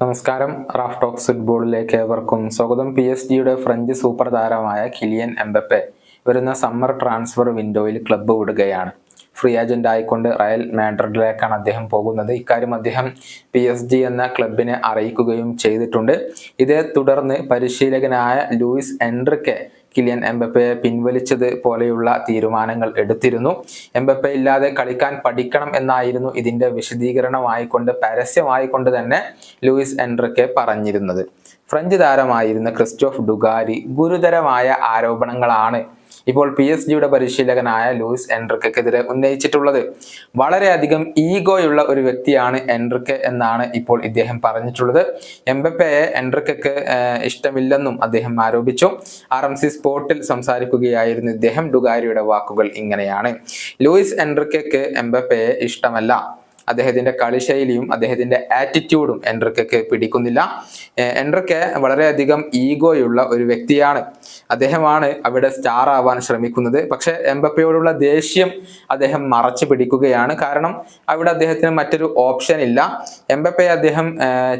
നമസ്കാരം. Raf talks ഫുട്ബോളിലേക്ക് ഏവർക്കും സ്വാഗതം. PSG ഫ്രഞ്ച് സൂപ്പർ താരമായ കിലിയൻ എംബപ്പെ വരുന്ന സമ്മർ ട്രാൻസ്ഫർ വിൻഡോയിൽ ക്ലബ്ബ് വിടുകയാണ്. ഫ്രീ ഏജന്റ് ആയിക്കൊണ്ട് റയൽ മാഡ്രിഡിലേക്കാണ് അദ്ദേഹം പോകുന്നത്. ഇക്കാര്യം അദ്ദേഹം PSG എന്ന ക്ലബിനെ അറിയിക്കുകയും ചെയ്തിട്ടുണ്ട്. ഇതേ തുടർന്ന് പരിശീലകനായ ലൂയിസ് എൻറിക്കെ കിലിയൻ എംബപ്പയെ പിൻവലിച്ചത് പോലെയുള്ള തീരുമാനങ്ങൾ എടുത്തിരുന്നു. എംബപ്പെ ഇല്ലാതെ കളിക്കാൻ പഠിക്കണം എന്നായിരുന്നു ഇതിന്റെ വിശദീകരണമായിക്കൊണ്ട് പരസ്യമായിക്കൊണ്ട് തന്നെ ലൂയിസ് എൻറിക്കെ പറഞ്ഞിരുന്നത്. ഫ്രഞ്ച് താരമായിരുന്ന ക്രിസ്റ്റോഫ് ഡുഗാരി ഗുരുതരമായ ആരോപണങ്ങളാണ് ഇപ്പോൾ PSG പരിശീലകനായ ലൂയിസ് എൻറിക്കെതിരെ ഉന്നയിച്ചിട്ടുള്ളത്. വളരെയധികം ഈഗോയുള്ള ഒരു വ്യക്തിയാണ് എൻറിക്കെ എന്നാണ് ഇപ്പോൾ ഇദ്ദേഹം പറഞ്ഞിട്ടുള്ളത്. എംബപ്പയെ എൻറിക്കക്ക് ഇഷ്ടമില്ലെന്നും അദ്ദേഹം ആരോപിച്ചു. RMC സ്പോർട്ടിൽ സംസാരിക്കുകയായിരുന്നു ഇദ്ദേഹം. ഡുഗാരിയുടെ വാക്കുകൾ ഇങ്ങനെയാണ്: ലൂയിസ് എൻറിക്കക്ക് എംബപ്പയെ ഇഷ്ടമല്ല. അദ്ദേഹത്തിന്റെ കളിശൈലിയും അദ്ദേഹത്തിന്റെ ആറ്റിറ്റ്യൂഡും എൻറിക്കക്ക് പിടിക്കുന്നില്ല. എൻറിക്കെ വളരെയധികം ഈഗോയുള്ള ഒരു വ്യക്തിയാണ്. അദ്ദേഹമാണ് അവിടെ സ്റ്റാർ ആവാൻ ശ്രമിക്കുന്നത്. പക്ഷെ എംബപ്പയോടുള്ള ദേഷ്യം അദ്ദേഹം മറച്ചു പിടിക്കുകയാണ്. കാരണം അവിടെ അദ്ദേഹത്തിന് മറ്റൊരു ഓപ്ഷൻ ഇല്ല. എംബപ്പയെ അദ്ദേഹം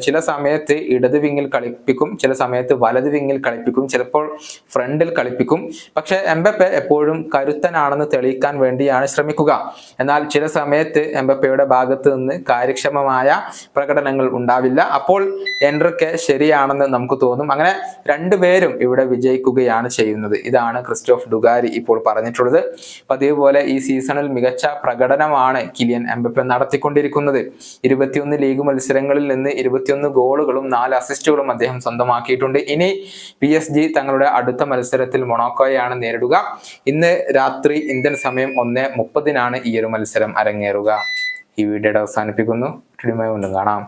ചില സമയത്ത് ഇടത് വിങ്ങിൽ കളിപ്പിക്കും, ചില സമയത്ത് വലത് വിങ്ങിൽ കളിപ്പിക്കും, ചിലപ്പോൾ ഫ്രണ്ടിൽ കളിപ്പിക്കും. പക്ഷെ എംബപ്പെ എപ്പോഴും കരുത്തനാണെന്ന് തെളിയിക്കാൻ വേണ്ടിയാണ് ശ്രമിക്കുക. എന്നാൽ ചില സമയത്ത് എംബപ്പയുടെ ഭാഗത്ത് നിന്ന് കാര്യക്ഷമമായ പ്രകടനങ്ങൾ ഉണ്ടാവില്ല. അപ്പോൾ എൻറിക്കെ ശരിയാണെന്ന് നമുക്ക് തോന്നും. അങ്ങനെ രണ്ടുപേരും ഇവിടെ വിജയിക്കുകയാണ് ചെയ്യുന്നത്. ഇതാണ് ക്രിസ്റ്റോഫ് ഡുഗാരി ഇപ്പോൾ പറഞ്ഞിട്ടുള്ളത്. പതിവ് പോലെ ഈ സീസണിൽ മികച്ച പ്രകടനമാണ് കിലിയൻ എംബപ്പെ നടത്തിക്കൊണ്ടിരിക്കുന്നത്. 21 ലീഗ് മത്സരങ്ങളിൽ നിന്ന് 21 ഗോളുകളും 4 അസിസ്റ്റുകളും അദ്ദേഹം സ്വന്തമാക്കിയിട്ടുണ്ട്. ഇനി PSG തങ്ങളുടെ അടുത്ത മത്സരത്തിൽ മൊണോക്കോയെയാണ് നേരിടുക. ഇന്ന് രാത്രി ഇന്ത്യൻ സമയം 1:30 ഈ ഒരു മത്സരം അരങ്ങേറുക. ഈ വീഡിയോയുടെ അവസാനിപ്പിക്കുന്നു. വീണ്ടും കാണാം.